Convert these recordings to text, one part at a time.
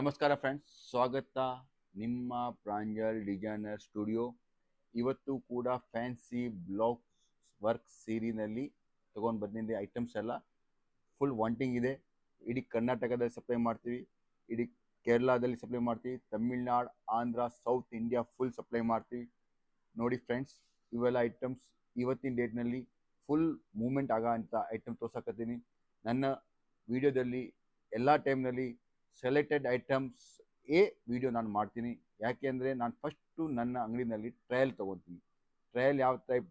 ನಮಸ್ಕಾರ ಫ್ರೆಂಡ್ಸ್, ಸ್ವಾಗತ ನಿಮ್ಮ ಪ್ರಾಂಜಲ್ ಡಿಸೈನರ್ ಸ್ಟುಡಿಯೋ. ಇವತ್ತು ಕೂಡ ಫ್ಯಾನ್ಸಿ ಬ್ಲಾಕ್ ವರ್ಕ್ ಸೀರಿನಲ್ಲಿ ತೊಗೊಂಡು ಬಂದಿದ್ದೆ. ಐಟಮ್ಸ್ ಎಲ್ಲ ಫುಲ್ ವಾಂಟಿಂಗ್ ಇದೆ. ಇಡೀ ಕರ್ನಾಟಕದಲ್ಲಿ ಸಪ್ಲೈ ಮಾಡ್ತೀವಿ, ಇಡೀ ಕೇರಳದಲ್ಲಿ ಸಪ್ಲೈ ಮಾಡ್ತೀವಿ, Tamil Nadu, Andhra, south India full supply ಮಾಡ್ತೀವಿ. ನೋಡಿ ಫ್ರೆಂಡ್ಸ್, ಇವೆಲ್ಲ ಐಟಮ್ಸ್ ಇವತ್ತಿನ ಡೇಟ್ನಲ್ಲಿ ಫುಲ್ ಮೂವ್ಮೆಂಟ್ ಆಗೋ ಅಂಥ ಐಟಮ್ ತೋರ್ಸಕತ್ತೀನಿ. ನನ್ನ ವಿಡಿಯೋದಲ್ಲಿ ಎಲ್ಲ ಟೈಮ್ನಲ್ಲಿ ಸೆಲೆಕ್ಟೆಡ್ ಐಟಮ್ಸ್ ವಿಡಿಯೋ ನಾನು ಮಾಡ್ತೀನಿ. ಯಾಕೆ ಅಂದರೆ ನಾನು ಫಸ್ಟು ನನ್ನ ಅಂಗಡಿನಲ್ಲಿ ಟ್ರಯಲ್ ತೊಗೊತೀನಿ. ಟ್ರಯಲ್ ಯಾವ ಟೈಪ್,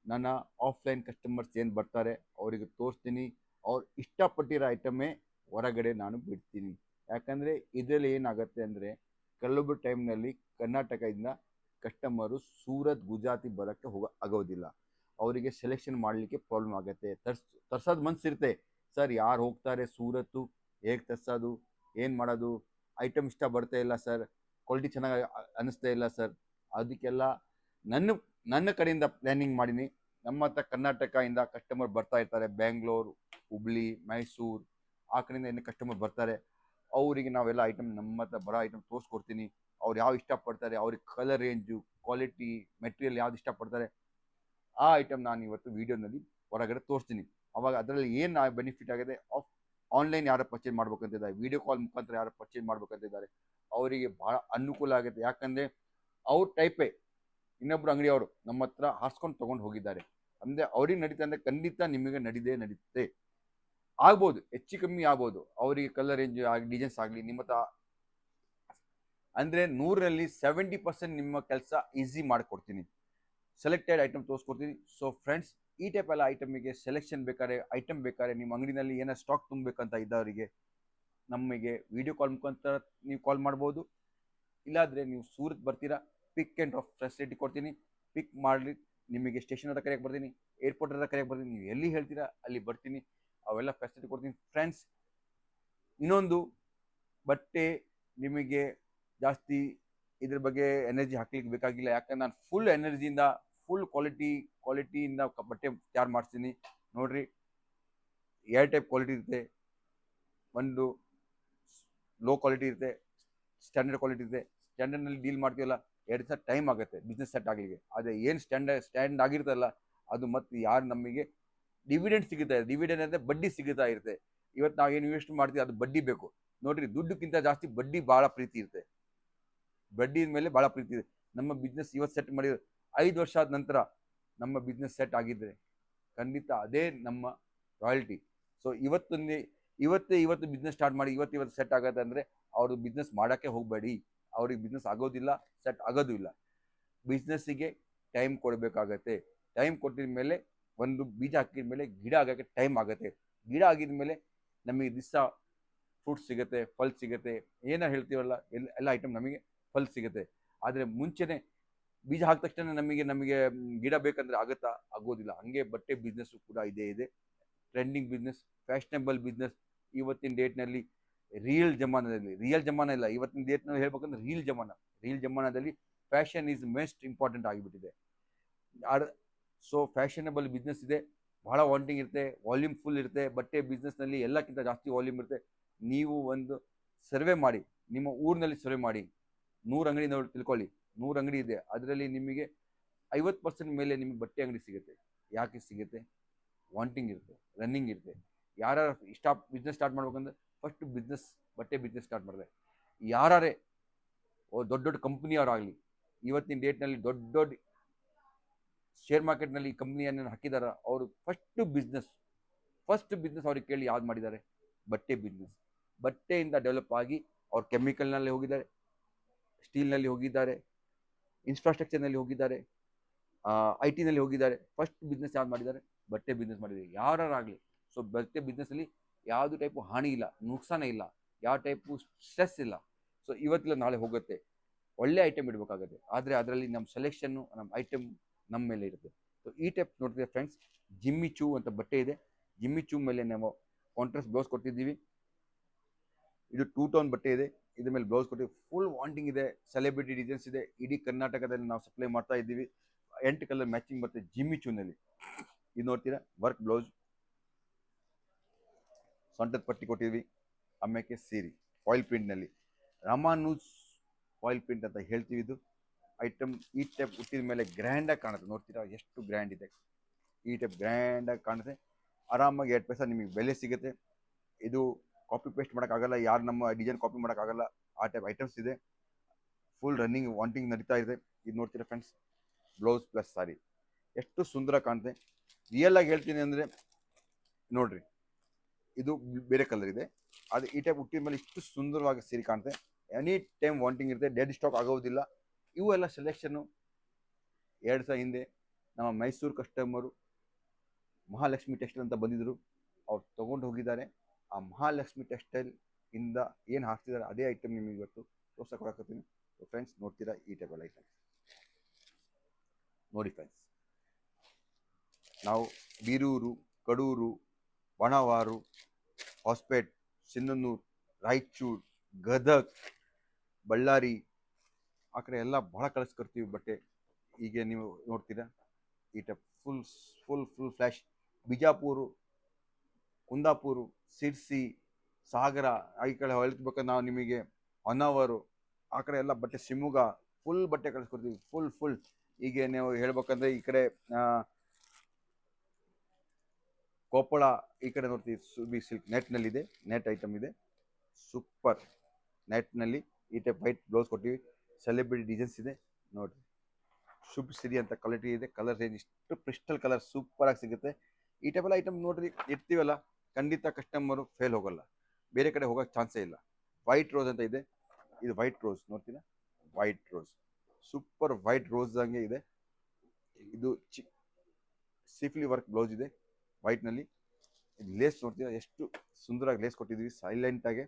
ನನ್ನ ಆಫ್ಲೈನ್ ಕಸ್ಟಮರ್ಸ್ ಏನು ಬರ್ತಾರೆ ಅವರಿಗೆ ತೋರಿಸ್ತೀನಿ. ಅವ್ರು ಇಷ್ಟಪಟ್ಟಿರೋ ಐಟಮೇ ಹೊರಗಡೆ ನಾನು ಬಿಡ್ತೀನಿ. ಯಾಕಂದರೆ ಇದರಲ್ಲಿ ಏನಾಗುತ್ತೆ ಅಂದರೆ, ಕೆಲವೊಬ್ಬರು ಟೈಮ್ನಲ್ಲಿ ಕರ್ನಾಟಕದಿಂದ ಕಸ್ಟಮರು ಸೂರತ್, ಗುಜರಾತಿ ಬರೋಕ್ಕೆ ಆಗೋದಿಲ್ಲ. ಅವರಿಗೆ ಸೆಲೆಕ್ಷನ್ ಮಾಡಲಿಕ್ಕೆ ಪ್ರಾಬ್ಲಮ್ ಆಗುತ್ತೆ. ತರ್ಸೋದು ಮನಸ್ಸಿರುತ್ತೆ, ಸರ್ ಯಾರು ಹೋಗ್ತಾರೆ ಸೂರತ್ತು, ಹೇಗೆ ತರ್ಸೋದು, ಏನು ಮಾಡೋದು, ಐಟಮ್ ಇಷ್ಟ ಬರ್ತಾ ಇಲ್ಲ ಸರ್, ಕ್ವಾಲಿಟಿ ಚೆನ್ನಾಗಿ ಅನ್ನಿಸ್ತಾ ಇಲ್ಲ ಸರ್. ಅದಕ್ಕೆಲ್ಲ ನನ್ನ ಕಡೆಯಿಂದ ಪ್ಲ್ಯಾನಿಂಗ್ ಮಾಡೀನಿ. ನಮ್ಮ ಹತ್ರ ಕರ್ನಾಟಕದಿಂದ ಕಸ್ಟಮರ್ ಬರ್ತಾ ಇರ್ತಾರೆ, ಬ್ಯಾಂಗ್ಳೂರು, ಹುಬ್ಳಿ, ಮೈಸೂರು ಆ ಕಡೆಯಿಂದ ಏನು ಕಸ್ಟಮರ್ ಬರ್ತಾರೆ. ಅವರಿಗೆ ನಾವೆಲ್ಲ ಐಟಮ್, ನಮ್ಮ ಹತ್ರ ಬರೋ ಐಟಮ್ ತೋರಿಸ್ಕೊಡ್ತೀನಿ. ಅವ್ರು ಯಾವ ಇಷ್ಟಪಡ್ತಾರೆ, ಅವ್ರಿಗೆ ಕಲರ್ ರೇಂಜು, ಕ್ವಾಲಿಟಿ, ಮೆಟೀರಿಯಲ್ ಯಾವ್ದು ಇಷ್ಟಪಡ್ತಾರೆ, ಆ ಐಟಮ್ ನಾನು ಇವತ್ತು ವೀಡಿಯೋನಲ್ಲಿ ಹೊರಗಡೆ ತೋರಿಸ್ತೀನಿ. ಅವಾಗ ಅದರಲ್ಲಿ ಏನು ಬೆನಿಫಿಟ್ ಆಗಿದೆ, ಆನ್ಲೈನ್ ಯಾರು ಪರ್ಚೇಸ್ ಮಾಡ್ಬೇಕಂತಿದ್ದಾರೆ, ವೀಡಿಯೋ ಕಾಲ್ ಮುಖಾಂತರ ಯಾರು ಪರ್ಚೇಸ್ ಮಾಡ್ಬೇಕಂತಿದ್ದಾರೆ, ಅವರಿಗೆ ಭಾಳ ಅನುಕೂಲ ಆಗುತ್ತೆ. ಯಾಕಂದರೆ ಅವ್ರ ಟೈಪೇ ಇನ್ನೊಬ್ರು ಅಂಗಡಿಯವರು ನಮ್ಮ ಹತ್ರ ಹಾರಿಸ್ಕೊಂಡು ತೊಗೊಂಡು ಹೋಗಿದ್ದಾರೆ. ಅಂದರೆ ಅವ್ರಿಗೆ ನಡೀತಾ ಅಂದರೆ ಖಂಡಿತ ನಿಮಗೆ ನಡೀತೆ. ಆಗ್ಬೋದು, ಹೆಚ್ಚು ಕಮ್ಮಿ ಆಗ್ಬೋದು. ಅವರಿಗೆ ಕಲರ್ ರೇಂಜ್ ಆಗಿ, ಡಿಸೈನ್ಸ್ ಆಗಲಿ ನಿಮ್ಮ ಹತ್ರ ಅಂದರೆ 100ರಲ್ಲಿ 70% ನಿಮ್ಮ ಕೆಲಸ ಈಸಿ ಮಾಡಿಕೊಡ್ತೀನಿ. ಸೆಲೆಕ್ಟೆಡ್ ಐಟಮ್ ತೋರಿಸ್ಕೊಡ್ತೀನಿ. ಸೊ ಫ್ರೆಂಡ್ಸ್, ಈ ಟೈಪ್ ಎಲ್ಲ ಐಟಮಿಗೆ ಸೆಲೆಕ್ಷನ್ ಬೇಕಾದ್ರೆ ನಿಮ್ಮ ಅಂಗಡಿನಲ್ಲಿ ಏನೋ ಸ್ಟಾಕ್ ತುಂಬಬೇಕಂತ ಇದ್ದವರಿಗೆ ನಮಗೆ ವಿಡಿಯೋ ಕಾಲ್ ಮುಖಾಂತರ ನೀವು ಕಾಲ್ ಮಾಡ್ಬೋದು. ಇಲ್ಲಾಂದರೆ ನೀವು ಸೂರತ್ ಬರ್ತೀರಾ, ಪಿಕ್ ಆ್ಯಂಡ್ ಡ್ರಾಪ್ ಫೆಸಿಲಿಟಿ ಕೊಡ್ತೀನಿ. ಪಿಕ್ ಮಾಡಲಿ, ನಿಮಗೆ ಸ್ಟೇಷನ್ ಹತ್ರ ಕರೆಯಕ್ಕೆ ಬರ್ತೀನಿ, ಏರ್ಪೋರ್ಟ್ ಹತ್ರ ಕರೆಯಕ್ಕೆ ಬರ್ತೀನಿ. ನೀವು ಎಲ್ಲಿ ಹೇಳ್ತೀರಾ ಅಲ್ಲಿ ಬರ್ತೀನಿ, ಅವೆಲ್ಲ ಫೆಸಿಲಿಟಿ ಕೊಡ್ತೀನಿ. ಫ್ರೆಂಡ್ಸ್, ಇನ್ನೊಂದು, ಬಟ್ಟೆ ನಿಮಗೆ ಜಾಸ್ತಿ ಇದ್ರ ಬಗ್ಗೆ ಎನರ್ಜಿ ಹಾಕ್ಲಿಕ್ಕೆ ಬೇಕಾಗಿಲ್ಲ. ಯಾಕಂದ್ರೆ ನಾನು ಫುಲ್ ಎನರ್ಜಿಯಿಂದ, ಫುಲ್ ಕ್ವಾಲಿಟಿಯಿಂದ ಬಟ್ಟೆ ತಯಾರು ಮಾಡಿಸ್ತೀನಿ. ನೋಡ್ರಿ, ಎರಡು ಟೈಪ್ ಕ್ವಾಲಿಟಿ ಇರುತ್ತೆ. ಒಂದು ಲೋ ಕ್ವಾಲಿಟಿ ಇರುತ್ತೆ, ಸ್ಟ್ಯಾಂಡರ್ಡ್ ಕ್ವಾಲಿಟಿ ಇರುತ್ತೆ. ಸ್ಟ್ಯಾಂಡರ್ಡ್ನಲ್ಲಿ ಡೀಲ್ ಮಾಡ್ತೀವಲ್ಲ, 2 ದಿವಸ ಟೈಮ್ ಆಗುತ್ತೆ ಬಿಸ್ನೆಸ್ ಸೆಟ್ ಆಗಲಿಕ್ಕೆ. ಆದರೆ ಏನು ಸ್ಟ್ಯಾಂಡ್ ಆಗಿರ್ತಲ್ಲ, ಅದು ಮತ್ತೆ ಯಾರು ನಮಗೆ ಡಿವಿಡೆಂಡ್ ಸಿಗುತ್ತೆ. ಡಿವಿಡೆಂಡ್ ಅಂದರೆ ಬಡ್ಡಿ ಸಿಗುತ್ತಾ ಇರುತ್ತೆ. ಇವತ್ತು ನಾವು ಏನು ಇನ್ವೆಸ್ಟ್ ಮಾಡ್ತೀವಿ ಅದು ಬಡ್ಡಿ ಬೇಕು. ನೋಡ್ರಿ, ದುಡ್ಡುಕ್ಕಿಂತ ಜಾಸ್ತಿ ಬಡ್ಡಿ ಭಾಳ ಪ್ರೀತಿ ಇರುತ್ತೆ. ಬಡ್ಡಿ ಮೇಲೆ ಭಾಳ ಪ್ರೀತಿ ಇದೆ. ನಮ್ಮ ಬಿಸ್ನೆಸ್ ಇವತ್ತು ಸೆಟ್ ಮಾಡಿದ್ರೆ 5 ವರ್ಷ ಆದ ನಂತರ ನಮ್ಮ ಬಿಸ್ನೆಸ್ ಸೆಟ್ ಆಗಿದ್ದರೆ ಖಂಡಿತ ಅದೇ ನಮ್ಮ ರಾಯಲ್ಟಿ. ಸೊ ಇವತ್ತು ಬಿಸ್ನೆಸ್ ಸ್ಟಾರ್ಟ್ ಮಾಡಿ ಇವತ್ತು ಸೆಟ್ ಆಗುತ್ತೆ ಅಂದರೆ ಅವರು ಬಿಸ್ನೆಸ್ ಮಾಡೋಕ್ಕೆ ಹೋಗಬೇಡಿ. ಅವ್ರಿಗೆ ಬಿಸ್ನೆಸ್ ಆಗೋದಿಲ್ಲ, ಸೆಟ್ ಆಗೋದು ಇಲ್ಲ. ಬಿಸ್ನೆಸ್ಸಿಗೆ ಟೈಮ್ ಕೊಡಬೇಕಾಗತ್ತೆ. ಟೈಮ್ ಕೊಟ್ಟಿದ ಮೇಲೆ, ಒಂದು ಬೀಜ ಹಾಕಿದ ಮೇಲೆ ಗಿಡ ಆಗೋಕ್ಕೆ ಟೈಮ್ ಆಗುತ್ತೆ. ಗಿಡ ಆಗಿದ ಮೇಲೆ ನಮಗೆ ದಿವಸ ಫ್ರೂಟ್ ಸಿಗುತ್ತೆ, ಫಲ್ ಸಿಗುತ್ತೆ. ಏನೋ ಹೇಳ್ತೀವಲ್ಲ, ಎಲ್ಲ ಐಟಮ್ ನಮಗೆ ಫಲ್ ಸಿಗುತ್ತೆ. ಆದರೆ ಮುಂಚೆನೇ ಬೀಜ ಹಾಕಿದ ತಕ್ಷಣ ನಮಗೆ ಗಿಡ ಬೇಕಂದ್ರೆ ಆಗೋದಿಲ್ಲ. ಹಂಗೆ ಬಟ್ಟೆ ಬಿಸ್ನೆಸ್ಸು ಕೂಡ ಇದೆ. Trending business, fashionable business. ಇವತ್ತಿನ ಡೇಟ್ನಲ್ಲಿ ರಿಯಲ್ ಜಮಾನ ಇಲ್ಲ, ಇವತ್ತಿನ ಡೇಟ್ನಲ್ಲಿ ಹೇಳ್ಬೇಕಂದ್ರೆ ರಿಯಲ್ ಜಮಾನದಲ್ಲಿ ಫ್ಯಾಷನ್ ಈಸ್ ಮೋಸ್ಟ್ ಇಂಪಾರ್ಟೆಂಟ್ ಆಗಿಬಿಟ್ಟಿದೆ. ಸೊ ಫ್ಯಾಷನಬಲ್ ಬಿಸ್ನೆಸ್ ಇದೆ, ಬಹಳ ವಾಂಟಿಂಗ್ ಇರುತ್ತೆ, ವಾಲ್ಯೂಮ್ ಫುಲ್ ಇರುತ್ತೆ. ಬಟ್ಟೆ ಬಿಸ್ನೆಸ್ನಲ್ಲಿ ಎಲ್ಲಕ್ಕಿಂತ ಜಾಸ್ತಿ ವಾಲ್ಯೂಮ್ ಇರುತ್ತೆ. ನೀವು ಒಂದು ಸರ್ವೆ ಮಾಡಿ, ನಿಮ್ಮ ಊರಿನಲ್ಲಿ ಸರ್ವೆ ಮಾಡಿ, 100 ಅಂಗಡಿ ನೋಡಿ ತಿಳ್ಕೊಳ್ಳಿ. 100 ಅಂಗಡಿ ಇದೆ, ಅದರಲ್ಲಿ ನಿಮಗೆ 50% ಮೇಲೆ ನಿಮಗೆ ಬಟ್ಟೆ ಅಂಗಡಿ ಸಿಗುತ್ತೆ. ಯಾಕೆ ಸಿಗುತ್ತೆ? ವಾಂಟಿಂಗ್ ಇರುತ್ತೆ, ರನ್ನಿಂಗ್ ಇರುತ್ತೆ. ಯಾರು ಬಿಸ್ನೆಸ್ ಸ್ಟಾರ್ಟ್ ಮಾಡ್ಬೇಕಂದ್ರೆ ಫಸ್ಟ್ ಬಟ್ಟೆ ಬಿಸ್ನೆಸ್ ಸ್ಟಾರ್ಟ್ ಮಾಡಿದೆ. ಯಾರೇ ದೊಡ್ಡ ಕಂಪ್ನಿಯವರಾಗಲಿ, ಇವತ್ತಿನ ಡೇಟ್ನಲ್ಲಿ ದೊಡ್ಡ ಶೇರ್ ಮಾರ್ಕೆಟ್ನಲ್ಲಿ ಕಂಪ್ನಿಯನ್ನು ಹಾಕಿದಾರ, ಅವರು ಫಸ್ಟ್ ಬಿಸ್ನೆಸ್ ಅವ್ರಿಗೆ ಕೇಳಿ ಯಾವ್ದು ಮಾಡಿದ್ದಾರೆ? ಬಟ್ಟೆ ಬಿಸ್ನೆಸ್. ಬಟ್ಟೆಯಿಂದ ಡೆವಲಪ್ ಆಗಿ ಅವ್ರು ಕೆಮಿಕಲ್ನಲ್ಲಿ ಹೋಗಿದ್ದಾರೆ, ಸ್ಟೀಲ್ನಲ್ಲಿ ಹೋಗಿದ್ದಾರೆ, ಇನ್ಫ್ರಾಸ್ಟ್ರಕ್ಚರ್ನಲ್ಲಿ ಹೋಗಿದ್ದಾರೆ, IT ನಲ್ಲಿ ಹೋಗಿದ್ದಾರೆ. ಫಸ್ಟ್ ಬಿಸ್ನೆಸ್ ಯಾವ್ದು ಮಾಡಿದ್ದಾರೆ? ಬಟ್ಟೆ ಬಿಸ್ನೆಸ್ ಮಾಡಿದ್ದಾರೆ ಯಾರಾಗಲಿ. ಸೊ ಬಟ್ಟೆ ಬಿಸ್ನೆಸ್ಸಲ್ಲಿ ಯಾವುದು ಟೈಪು ಹಾನಿ ಇಲ್ಲ, ನುಕ್ಸಾನ ಇಲ್ಲ, ಯಾವ ಟೈಪು ಸ್ಟ್ರೆಸ್ ಇಲ್ಲ. ಸೊ ಇವತ್ತಿಲ್ಲ ನಾಳೆ ಹೋಗುತ್ತೆ. ಒಳ್ಳೆ ಐಟಮ್ ಇಡಬೇಕಾಗುತ್ತೆ. ಆದರೆ ಅದರಲ್ಲಿ ನಮ್ಮ ಸೆಲೆಕ್ಷನ್ನು, ನಮ್ಮ ಐಟಮ್ ನಮ್ಮ ಮೇಲೆ ಇರುತ್ತೆ. ಸೊ ಈ ಟೈಪ್ ನೋಡ್ತೀವಿ ಫ್ರೆಂಡ್ಸ್, ಜಿಮ್ಮಿ ಚೂ ಅಂತ ಬಟ್ಟೆ ಇದೆ. ಜಿಮ್ಮಿ ಚೂ ಮೇಲೆ ನಾವು ಕಾಂಟ್ರಾಸ್ಟ್ ಬ್ಲೌಸ್ ಕೊಟ್ಟಿದ್ದೀವಿ. ಇದು 2 ಟೋನ್ ಬಟ್ಟೆ ಇದೆ, ಇದ್ರ ಮೇಲೆ ಬ್ಲೌಸ್ ಕೊಟ್ಟಿವಿ. ಫುಲ್ ವಾಂಟಿಂಗ್ ಇದೆ, ಸೆಲೆಬ್ರಿಟಿ ಡಿಸೈನ್ಸ್ ಇದೆ. ಇಡೀ ಕರ್ನಾಟಕದಲ್ಲಿ ನಾವು ಸಪ್ಲೈ ಮಾಡ್ತಾ ಇದ್ದೀವಿ. 8 ಕಲರ್ ಮ್ಯಾಚಿಂಗ್ ಬರುತ್ತೆ ಜಿಮ್ಮಿ ಚೂನಲ್ಲಿ. ಇದು ನೋಡ್ತೀರಾ, ವರ್ಕ್ ಬ್ಲೌಸ್, ಸೊಂಟದ ಪಟ್ಟಿ ಕೊಟ್ಟಿದ್ವಿ, ಆಮೇಲೆ ಸೀರೆ ಫಾಯಿಲ್ ಪ್ರಿಂಟ್ನಲ್ಲಿ. ರಾಮಾನುಜ್ ಫಾಯಿಲ್ ಪ್ರಿಂಟ್ ಅಂತ ಹೇಳ್ತೀವಿ. ಇದು ಐಟಮ್ ಈ ಟೈಪ್ ಹುಟ್ಟಿದ ಮೇಲೆ ಗ್ರ್ಯಾಂಡಾಗಿ ಕಾಣುತ್ತೆ. ನೋಡ್ತೀರಾ ಎಷ್ಟು ಗ್ರ್ಯಾಂಡ್ ಇದೆ. ಈ ಟೈಪ್ ಗ್ರ್ಯಾಂಡಾಗಿ ಕಾಣುತ್ತೆ. ಆರಾಮಾಗಿ 2 ಪೈಸಾ ನಿಮಗೆ ಬೆಲೆ ಸಿಗುತ್ತೆ. ಇದು ಕಾಪಿ ಪೇಸ್ಟ್ ಮಾಡೋಕ್ಕಾಗಲ್ಲ, ಯಾರು ನಮ್ಮ ಡಿಸೈನ್ ಕಾಪಿ ಮಾಡೋಕ್ಕಾಗಲ್ಲ. ಆ ಟೈಪ್ ಐಟಮ್ಸ್ ಇದೆ. ಫುಲ್ ರನ್ನಿಂಗ್ ವಾಂಟಿಂಗ್ ನಡೀತಾ ಇದೆ. ಇದು ನೋಡ್ತೀರಾ ಫ್ರೆಂಡ್ಸ್, ಬ್ಲೌಸ್ ಪ್ಲಸ್ ಸಾರಿ ಎಷ್ಟು ಸುಂದರ ಕಾಣುತ್ತೆ. ರಿಯಲ್ ಆಗಿ ಹೇಳ್ತೀನಿ ಅಂದರೆ ನೋಡ್ರಿ, ಇದು ಬೇರೆ ಕಲರ್ ಇದೆ. ಅದು ಈ ಟೈಪ್ ಹುಟ್ಟಿದ ಮೇಲೆ ಇಷ್ಟು ಸುಂದರವಾಗಿ ಸೀರೆ ಕಾಣುತ್ತೆ. ಎನಿ ಟೈಮ್ ವಾಂಟಿಂಗ್ ಇರುತ್ತೆ, ಡೆಡ್ ಸ್ಟಾಕ್ ಆಗೋದಿಲ್ಲ. ಇವು ಎಲ್ಲ ಸೆಲೆಕ್ಷನ್ನು 2 ದಿವಸ ಹಿಂದೆ ನಮ್ಮ ಮೈಸೂರು ಕಸ್ಟಮರು ಮಹಾಲಕ್ಷ್ಮಿ ಟೆಕ್ಸ್ಟೈಲ್ ಅಂತ ಬಂದಿದ್ದರು. ಅವ್ರು ತೊಗೊಂಡು ಹೋಗಿದ್ದಾರೆ. ಆ ಮಹಾಲಕ್ಷ್ಮಿ ಟೆಕ್ಸ್ಟೈಲ್ ಇಂದ ಏನು ಹಾಕ್ತಿದ್ದಾರೆ ಅದೇ ಐಟಮ್ ನಿಮಗೆ ಇವತ್ತು ತೋರ್ಸಕ್ಕೆ ಹೊರಕತ್ತೀನಿ. ಫ್ರೆಂಡ್ಸ್ ನೋಡ್ತೀರಾ ಈ ಟೈಪಲ್ಲಿ ಐಟಮ್ ನೋಡಿ ಫ್ರೆಂಡ್ಸ್. ನಾವು ಬೀರೂರು, ಕಡೂರು, ಬಣವಾರು, ಹೊಸಪೇಟ್, ಸಿಂಧನೂರು, ರಾಯಚೂರು, ಗದಗ್, ಬಳ್ಳಾರಿ ಆ ಕಡೆ ಎಲ್ಲ ಭಾಳ ಕಳಿಸ್ಕೊಡ್ತೀವಿ ಬಟ್ಟೆ. ಹೀಗೆ ನೀವು ನೋಡ್ತೀರಾ ಈ type full full full flash. Bijapur, Kundapur, Sirsi, Sagar ಈ ಕಡೆ ಹೇಳ್ಬೇಕಂದ್ರೆ ನಾವು ನಿಮಗೆ ಹೊನ್ನಾವರು ಆ ಕಡೆ ಎಲ್ಲ ಬಟ್ಟೆ, ಶಿವಮೊಗ್ಗ ಫುಲ್ ಬಟ್ಟೆ ಕಳಿಸ್ಕೊಡ್ತೀವಿ. ಫುಲ್ ಹೀಗೆ ನೀವು ಹೇಳ್ಬೇಕಂದ್ರೆ ಈ ಕಡೆ ಕೊಪ್ಪಳ ಈ ಕಡೆ ನೋಡ್ತೀವಿ. ಸುಬಿ ಸಿಲ್ಕ್ ನೆಟ್ನಲ್ಲಿದೆ, ನೆಟ್ ಐಟಮ್ ಇದೆ. ಸೂಪರ್ ನೆಟ್ನಲ್ಲಿ ಈ ಟೈಪ್ ವೈಟ್ ಬ್ಲೌಸ್ ಕೊಟ್ಟಿವಿ. ಸೆಲೆಬ್ರಿಟಿ ಡಿಸೈನ್ಸ್ ಇದೆ ನೋಡಿರಿ. ಶುಭ್ ಸಿರಿ ಅಂತ ಕ್ವಾಲಿಟಿ ಇದೆ. ಕಲರ್ ರೇಂಜ್ ಇಷ್ಟು ಕ್ರಿಸ್ಟಲ್ ಕಲರ್ ಸೂಪರ್ ಆಗಿ ಸಿಗುತ್ತೆ. ಈ ಟೈಪೆಲ್ಲ ಐಟಮ್ ನೋಡ್ರಿ ಇರ್ತೀವಲ್ಲ, ಖಂಡಿತ ಕಸ್ಟಮರು ಫೇಲ್ ಹೋಗಲ್ಲ, ಬೇರೆ ಕಡೆ ಹೋಗೋಕ್ಕೆ ಚಾನ್ಸೇ ಇಲ್ಲ. ವೈಟ್ ರೋಸ್ ಅಂತ ಇದೆ. ಇದು ವೈಟ್ ರೋಸ್ ನೋಡ್ತೀರಾ, white rose super white rose ಹಂಗೆ ಇದೆ. ಇದು ಸಿಫ್ಲಿ ವರ್ಕ್ ಬ್ಲೌಸ್ ಇದೆ ವೈಟ್ನಲ್ಲಿ. ಇದು ಲೇಸ್ ನೋಡ್ತೀರಾ ಎಷ್ಟು ಸುಂದರವಾಗಿ ಲೇಸ್ ಕೊಟ್ಟಿದ್ದೀವಿ ಸೈಲೆಂಟಾಗಿ.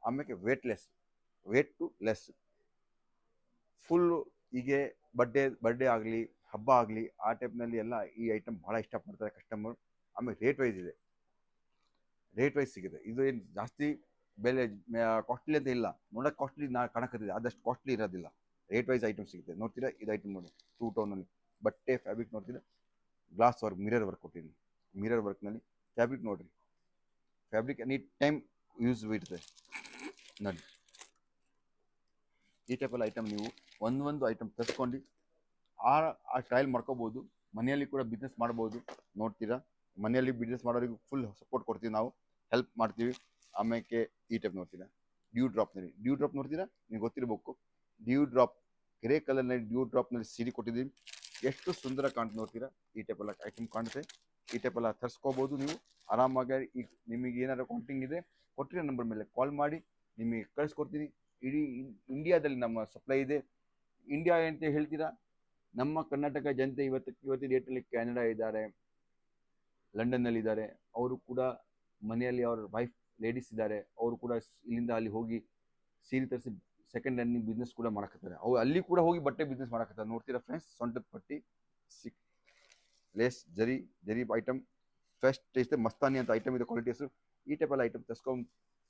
ಆಮೇಲೆ ವೇಟ್ ಟು ಲೆಸ್ ಫುಲ್ಲು. ಹೀಗೆ ಬರ್ಡೇ ಆಗಲಿ, ಹಬ್ಬ ಆಗಲಿ ಆ ಟೈಪ್ನಲ್ಲಿ ಎಲ್ಲ ಈ ಐಟಮ್ ಭಾಳ ಇಷ್ಟಪಡ್ತಾರೆ ಕಸ್ಟಮರ್. ಆಮೇಲೆ ರೇಟ್ ವೈಸ್ ಇದೆ, ರೇಟ್ ವೈಸ್ ಸಿಗುತ್ತೆ. ಇದು ಏನು ಜಾಸ್ತಿ ಬೆಲೆ ಕಾಸ್ಟ್ಲಿ ಅಂತ ಇಲ್ಲ, ನೋಡೋಕೆ ಕಾಸ್ಟ್ಲಿ ಕಾಣಕತ್ತಿದೆ, ಆದಷ್ಟು ಕಾಸ್ಟ್ಲಿ ಇರೋದಿಲ್ಲ. ರೇಟ್ ವೈಸ್ ಐಟಮ್ ಸಿಗುತ್ತೆ. ನೋಡ್ತೀರಾ ಇದು ಐಟಮ್ ನೋಡಿ 2 ಟೋನಲ್ಲಿ ಬಟ್ಟೆ. ಫ್ಯಾಬ್ರಿಕ್ ನೋಡ್ತೀರಾ, ಗ್ಲಾಸ್ ವರ್ಕ್, ಮಿರರ್ ವರ್ಕ್ ಕೊಟ್ಟಿದ್ದೀನಿ. ಮಿರರ್ ವರ್ಕ್ನಲ್ಲಿ ಫ್ಯಾಬ್ರಿಕ್ ನೋಡಿರಿ, ಫ್ಯಾಬ್ರಿಕ್ ಎನಿ ಟೈಮ್ ಯೂಸ್ ಇರ್ತದೆ ನೋಡಿ. ಈ ಟೈಪಲ್ಲಿ ಐಟಮ್ ನೀವು ಒಂದೊಂದು ಐಟಮ್ ತರಿಸ್ಕೊಂಡು ಆ ಟ್ರಯಲ್ ಮಾಡ್ಕೋಬೋದು. ಮನೆಯಲ್ಲಿ ಕೂಡ ಬಿಸ್ನೆಸ್ ಮಾಡ್ಬೋದು. ನೋಡ್ತೀರಾ, ಮನೆಯಲ್ಲಿ ಬಿಸ್ನೆಸ್ ಮಾಡೋರಿಗೂ ಫುಲ್ ಸಪೋರ್ಟ್ ಕೊಡ್ತೀವಿ, ನಾವು ಹೆಲ್ಪ್ ಮಾಡ್ತೀವಿ. ಆಮೇಲೆ ಈ ಟೈಪ್ ನೋಡ್ತೀರಾ, ಡ್ಯೂ ಡ್ರಾಪ್ ನೋಡ್ತೀರಾ, ನಿಮ್ಗೆ ಗೊತ್ತಿರಬೇಕು. ಡ್ಯೂ ಡ್ರಾಪ್ ಗ್ರೇ ಕಲರ್ನಲ್ಲಿ ಡ್ಯೂ ಡ್ರಾಪ್ನಲ್ಲಿ ಸೀರೆ ಕೊಟ್ಟಿದ್ದೀವಿ. ಎಷ್ಟು ಸುಂದರ ಕಾಣ್ತು ನೋಡ್ತೀರಾ. ಈ ಟೈಪೆಲ್ಲ ಐಟಮ್ ಕಾಣುತ್ತೆ. ಈ ಟೈಪೆಲ್ಲ ತರಿಸ್ಕೋಬೋದು ನೀವು ಆರಾಮಾಗಿ. ಈಗ ನಿಮಗೆ ಏನಾದ್ರು ಕಾಂಟಿಂಗ್ ಇದೆ ಕೊಟ್ಟಿರೋ ನಂಬರ್ ಮೇಲೆ ಕಾಲ್ ಮಾಡಿ, ನಿಮಗೆ ಕಳಿಸ್ಕೊಡ್ತೀನಿ. ಇಡೀ ಇಂಡಿಯಾದಲ್ಲಿ ನಮ್ಮ ಸಪ್ಲೈ ಇದೆ. ಇಂಡಿಯಾ ಅಂತ ಹೇಳ್ತೀರಾ, ನಮ್ಮ ಕರ್ನಾಟಕ ಜನತೆ ಇವತ್ತಿನ ಡೇಟಲ್ಲಿ ಕೆನಡಾ ಇದ್ದಾರೆ, ಲಂಡನ್ನಲ್ಲಿದ್ದಾರೆ. ಅವರು ಕೂಡ ಮನೆಯಲ್ಲಿ ಅವ್ರ ವೈಫ್ ಲೇಡೀಸ್ ಇದ್ದಾರೆ, ಅವರು ಕೂಡ ಇಲ್ಲಿಂದ ಅಲ್ಲಿ ಹೋಗಿ ಸೀರೆ ತರಿಸಿ ಸೆಕೆಂಡ್ ಹ್ಯಾಂಡ್ ಬಿಸ್ನೆಸ್ ಕೂಡ ಮಾಡಕತ್ತಾರೆ. ಅವ್ರು ಅಲ್ಲಿ ಕೂಡ ಹೋಗಿ ಬಟ್ಟೆ ಬಿಸ್ನೆಸ್ ಮಾಡಕತ್ತಾರೆ. ನೋಡ್ತೀರಾ ಫ್ರೆಂಡ್ಸ್, ಸೊಂಟದ ಪಟ್ಟಿ, ಲೇಸ್, ಜರಿ ಐಟಮ್ ಫಸ್ಟ್ ಇದೆ. ಮಸ್ತಾನಿ ಅಂತ ಐಟಮ್ ಇದೆ, ಕ್ವಾಲಿಟಿ ಹೆಸರು. ಈ ಟೈಪಲ್ಲಿ ಐಟಮ್ ತರ್ಸ್ಕೊಂಡು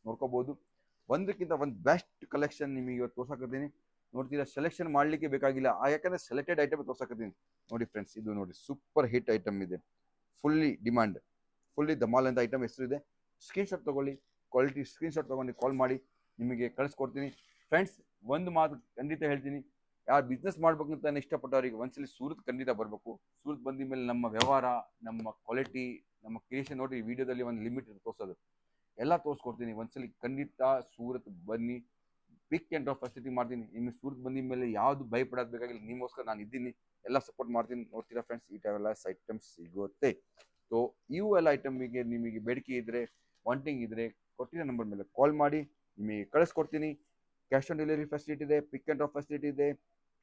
ನೋಡ್ಕೋಬೋದು. ಒಂದಕ್ಕಿಂತ ಒಂದು ಬೆಸ್ಟ್ ಕಲೆಕ್ಷನ್ ನಿಮಗೆ ಇವತ್ತು ತೋರ್ಸಕತ್ತೀನಿ. ನೋಡ್ತೀರಾ, ಸೆಲೆಕ್ಷನ್ ಮಾಡಲಿಕ್ಕೆ ಬೇಕಾಗಿಲ್ಲ, ಯಾಕಂದರೆ ಸೆಲೆಕ್ಟೆಡ್ ಐಟಮ್ ತೋರ್ಸಕತ್ತೀನಿ. ನೋಡಿ ಫ್ರೆಂಡ್ಸ್, ಇದು ನೋಡಿ ಸೂಪರ್ ಹಿಟ್ ಐಟಮ್ ಇದೆ. ಫುಲ್ಲಿ ಡಿಮಾಂಡ್, ಫುಲ್ಲಿ ಧಮಾಲ್ ಅಂತ ಐಟಮ್ ಹೆಸರು ಇದೆ. ಸ್ಕ್ರೀನ್ಶಾಟ್ ತೊಗೊಳ್ಳಿ, ಕ್ವಾಲಿಟಿ ಸ್ಕ್ರೀನ್ಶಾಟ್ ತೊಗೊಂಡು ಕಾಲ್ ಮಾಡಿ, ನಿಮಗೆ ಕಳಿಸ್ಕೊಡ್ತೀನಿ. ಫ್ರೆಂಡ್ಸ್, ಒಂದು ಮಾತು ಖಂಡಿತ ಹೇಳ್ತೀನಿ, ಯಾರು ಬಿಸ್ನೆಸ್ ಮಾಡ್ಬೇಕಂತ ಇಷ್ಟಪಟ್ಟವ್ರಿಗೆ ಒಂದ್ಸಲಿ ಸೂರತ್ ಖಂಡಿತ ಬರಬೇಕು. ಸೂರತ್ ಬಂದ ಮೇಲೆ ನಮ್ಮ ವ್ಯವಹಾರ, ನಮ್ಮ ಕ್ವಾಲಿಟಿ, ನಮ್ಮ ಕ್ರಿಯೇಷನ್ ನೋಡಿ ವಿಡಿಯೋದಲ್ಲಿ ಒಂದು ಲಿಮಿಟ್ ತೋರಿಸೋದು ಎಲ್ಲ ತೋರಿಸ್ಕೊಡ್ತೀನಿ. ಒಂದ್ಸಲಿ ಖಂಡಿತ ಸೂರತ್ ಬನ್ನಿ, ಪಿಕ್ ಆ್ಯಂಡ್ ಡ್ರಾಪ್ ಫೆಸಿಲಿಟಿ ಮಾಡ್ತೀನಿ. ನಿಮಗೆ ಸೂರತ್ ಬಂದ ಮೇಲೆ ಯಾವುದು ಭಯಪಡೋದು ಬೇಕಾಗಿಲ್ಲ, ನಿಮಗೋಸ್ಕರ ನಾನು ಇದ್ದೀನಿ, ಎಲ್ಲ ಸಪೋರ್ಟ್ ಮಾಡ್ತೀನಿ. ನೋಡ್ತೀರಾ ಫ್ರೆಂಡ್ಸ್, ಈ ಟೈಪ್ ಎಲ್ಲ ಐಟಮ್ಸ್ ಸಿಗುತ್ತೆ. ಸೊ ಇವು ಎಲ್ಲ ಐಟಮಿಗೆ ನಿಮಗೆ ಬೇಡಿಕೆ ಇದ್ದರೆ, ವಾಂಟಿಂಗ್ ಇದ್ದರೆ ಕೊಟ್ಟಿರೋ ನಂಬರ್ ಮೇಲೆ ಕಾಲ್ ಮಾಡಿ, ನಿಮಗೆ ಕಳಿಸ್ಕೊಡ್ತೀನಿ. ಕ್ಯಾಶ್ ಆನ್ ಡೆಲಿವರಿ ಫೆಸಿಲಿಟಿ ಇದೆ, ಪಿಕ್ ಆ್ಯಂಡ್ ಡ್ರಾಪ್ ಫೆಸಿಲಿಟಿ ಇದೆ.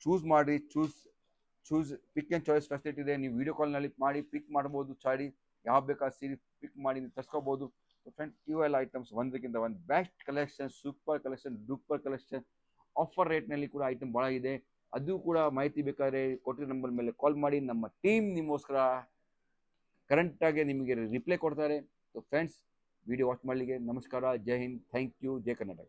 ಚೂಸ್ ಮಾಡಿ, choose pick and choice facility ಇದೆ. ನೀವು ವಿಡಿಯೋ ಕಾಲ್ನಲ್ಲಿ ಮಾಡಿ ಪಿಕ್ ಮಾಡ್ಬೋದು. ಚಾಡಿ ಯಾವ ಬೇಕಾದ ಸೀರೆ ಪಿಕ್ ಮಾಡಿ ತರಿಸ್ಕೋಬೋದು. ಫ್ರೆಂಡ್ಸ್, ಇವೆಲ್ಲ ಐಟಮ್ಸ್ ಒಂದಕ್ಕಿಂತ ಒಂದು best collection, super collection, duper collection. Offer ರೇಟ್ನಲ್ಲಿ ಕೂಡ ಐಟಮ್ ಭಾಳ ಇದೆ. ಅದು ಕೂಡ ಮಾಹಿತಿ ಬೇಕಾದ್ರೆ ಕೊಟ್ಟಿರೋ ನಂಬರ್ ಮೇಲೆ ಕಾಲ್ ಮಾಡಿ, ನಮ್ಮ ಟೀಮ್ ನಿಮಗೋಸ್ಕರ ಕರೆಂಟಾಗಿ ನಿಮಗೆ ರಿಪ್ಲೈ ಕೊಡ್ತಾರೆ. ಸೊ ಫ್ರೆಂಡ್ಸ್, ವಿಡಿಯೋ ವಾಚ್ ಮಾಡಲಿಕ್ಕೆ ನಮಸ್ಕಾರ. Jai Hind, thank you, Jai Karnataka.